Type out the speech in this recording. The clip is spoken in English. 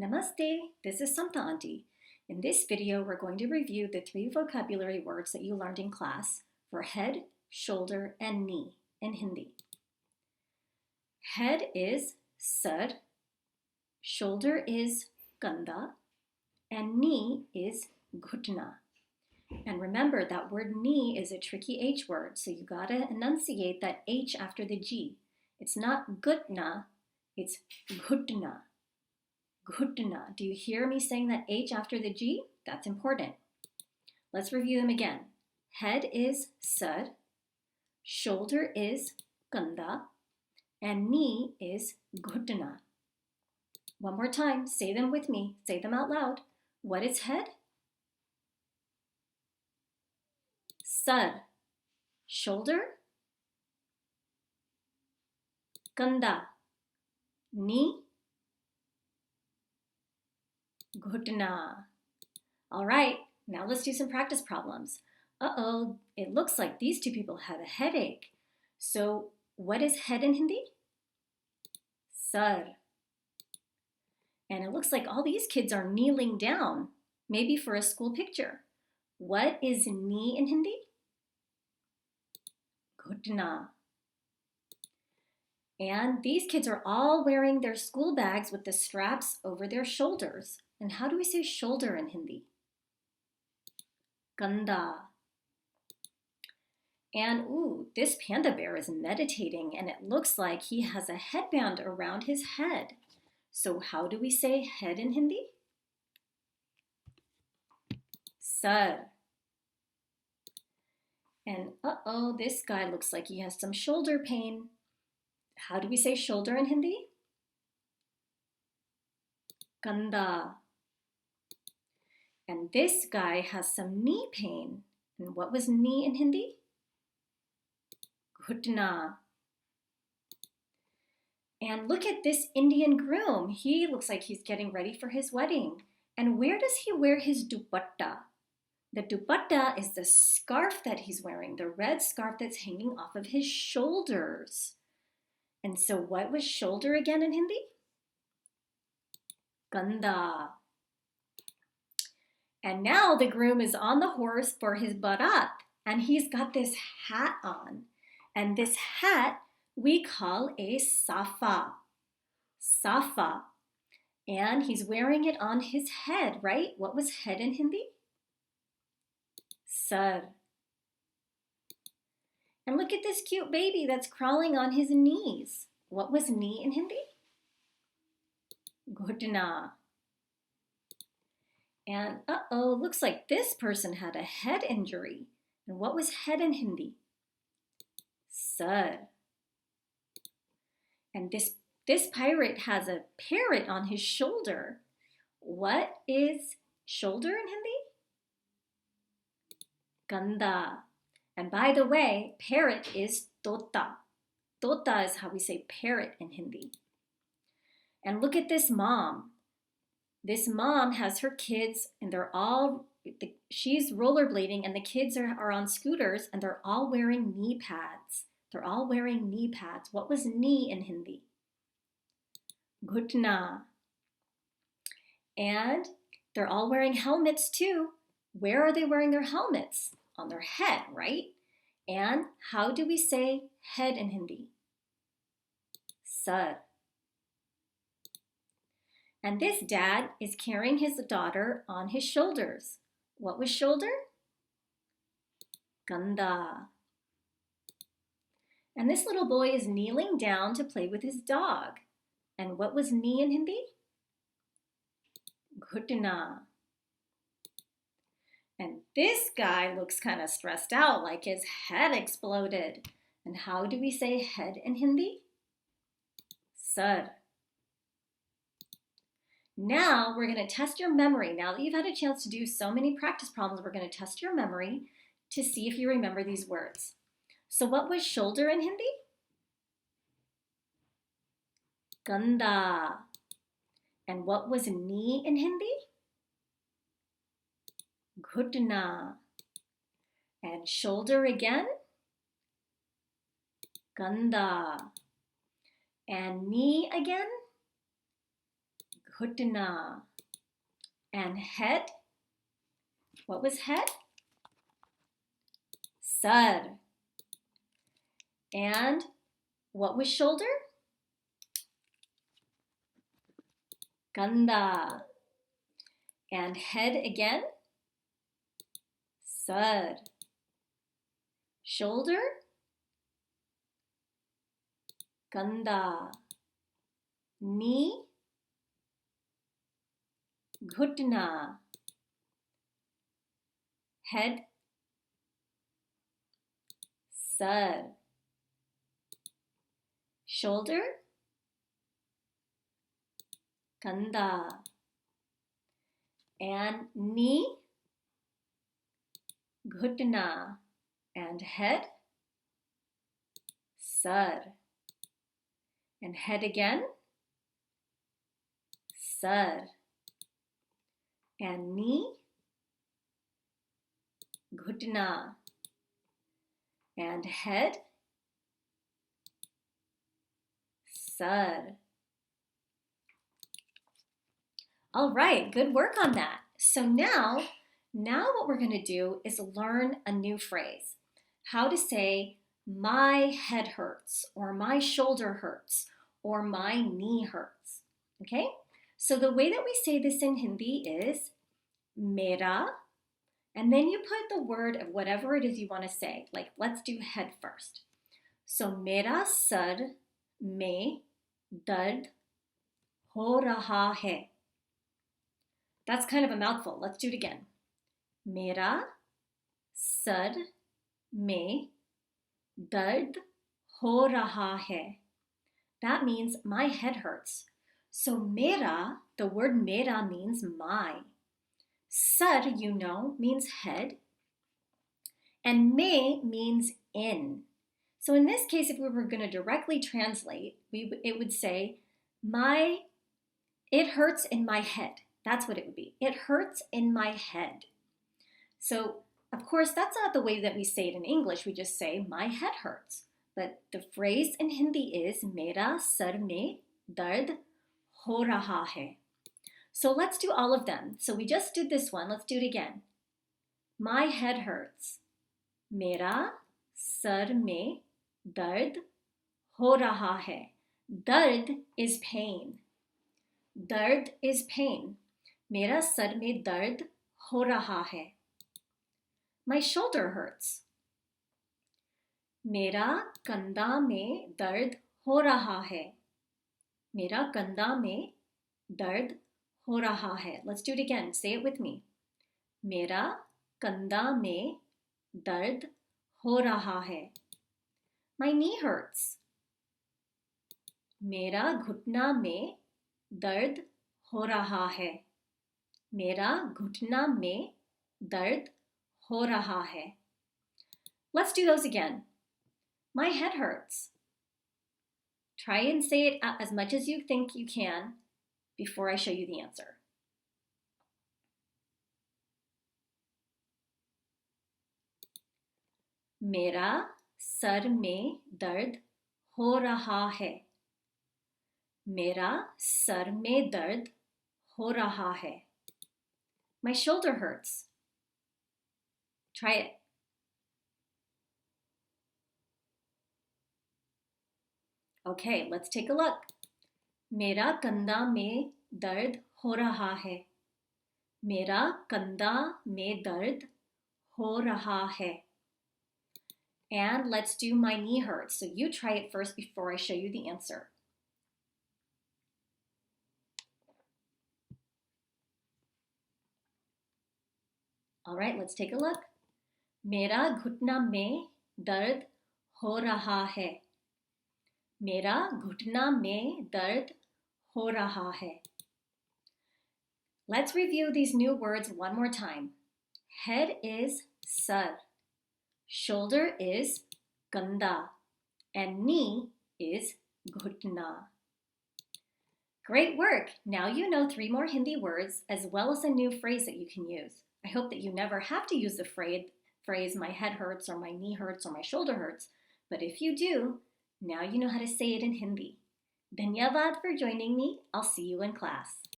Namaste, this is Samta Auntie. In this video, we're going to review the 3 vocabulary words that you learned in class for head, shoulder, and knee in Hindi. Head is sar, shoulder is kanda, and knee is ghutna. And remember that word knee is a tricky H word, so you gotta enunciate that H after the G. It's not gutna, it's ghutna. Ghutna. Do you hear me saying that H after the G? That's important. Let's review them again. Head is sar, shoulder is kanda, and knee is ghutna. One more time, say them with me. Say them out loud. What is head? Sar. Shoulder? Kanda. Knee? Ghutna. All right, now let's do some practice problems. Uh-oh, it looks like these two people have a headache. So what is head in Hindi? Sar. And it looks like all these kids are kneeling down, maybe for a school picture. What is knee in Hindi? Ghutna. And these kids are all wearing their school bags with the straps over their shoulders. And how do we say shoulder in Hindi? Kanda. And ooh, this panda bear is meditating and it looks like he has a headband around his head. So how do we say head in Hindi? Sar. And uh-oh, this guy looks like he has some shoulder pain. How do we say shoulder in Hindi? Kanda. And this guy has some knee pain. And what was knee in Hindi? Ghutna. And look at this Indian groom. He looks like he's getting ready for his wedding. And where does he wear his dupatta? The dupatta is the scarf that he's wearing, the red scarf that's hanging off of his shoulders. And so what was shoulder again in Hindi? Kanda. And now the groom is on the horse for his barat, and he's got this hat on. And this hat we call a safa. Safa. And he's wearing it on his head, right? What was head in Hindi? Sar. And look at this cute baby that's crawling on his knees. What was knee in Hindi? Ghutna. And uh-oh, looks like this person had a head injury. And what was head in Hindi? Sar. And this pirate has a parrot on his shoulder. What is shoulder in Hindi? Kanda. And by the way, parrot is tota. Tota is how we say parrot in Hindi. And look at this mom. This mom has her kids and she's rollerblading and the kids are on scooters and they're all wearing knee pads. They're all wearing knee pads. What was knee in Hindi? Ghutna. And they're all wearing helmets too. Where are they wearing their helmets? On their head, right? And how do we say head in Hindi? Sar. And this dad is carrying his daughter on his shoulders. What was shoulder? Kanda. And this little boy is kneeling down to play with his dog. And what was knee in Hindi? Ghutna. And this guy looks kind of stressed out, like his head exploded. And how do we say head in Hindi? Sar. Now we're going to test your memory. Now that you've had a chance to do so many practice problems, we're going to test your memory to see if you remember these words. So what was shoulder in Hindi? Kanda. And what was knee in Hindi? Ghutna. And shoulder again? Kanda. And knee again? Ghutna. And head, what was head? Sar. And what was shoulder? Kanda. And head again? Sar. Shoulder? Kanda. Knee? Ghutna. Head? Sar. Shoulder? Kanda. And knee? Ghutna. And head? Sar. And head again? Sar. And knee? Ghutna. And head? Sar. All right, good work on that. So now what we're going to do is learn a new phrase. How to say, my head hurts, or my shoulder hurts, or my knee hurts. Okay? So the way that we say this in Hindi is mera, and then you put the word of whatever it is you want to say. Like, let's do head first. So mera sar mein dard ho raha hai. That's kind of a mouthful. Let's do it again. Mera sar mein dard ho raha hai. That means my head hurts. So mera, the word mera means my. Sar, you know, means head. And mein means in. So in this case, if we were going to directly translate, it would say, it hurts in my head. That's what it would be. It hurts in my head. So, of course, that's not the way that we say it in English. We just say, my head hurts. But the phrase in Hindi is, mera sar mein dard ho raha hai. So let's do all of them. So we just did this one. Let's do it again. My head hurts. Mera sar mein dard ho raha hai. Dard is pain. Dard is pain. Mera sar mein dard ho raha hai. My shoulder hurts. Mera kanda mein dard ho raha hai. Mera kanda mein dard ho raha hai. Let's do it again. Say it with me. Mera kanda mein dard ho raha hai. My knee hurts. Mera ghutna mein dard ho raha hai. Mera ghutna mein dard ho raha hai. Let's do those again. My head hurts. Try and say it as much as you think you can before I show you the answer. Mera sar mein dard ho raha hai. Mera sar mein dard ho raha hai. My shoulder hurts. Try it. Okay, let's take a look. Mera kanda mein dard ho raha hai. Mera kanda mein dard ho raha hai. And let's do my knee hurts. So you try it first before I show you the answer. All right, let's take a look. Mera ghutna mein dard ho raha hai. Mera ghutna mein dard ho raha hai. Let's review these new words one more time. Head is sar. Shoulder is kanda. And knee is ghutna. Great work! Now you know 3 more Hindi words as well as a new phrase that you can use. I hope that you never have to use the phrase my head hurts or my knee hurts or my shoulder hurts, but if you do, now you know how to say it in Hindi. Dhanyavad for joining me. I'll see you in class.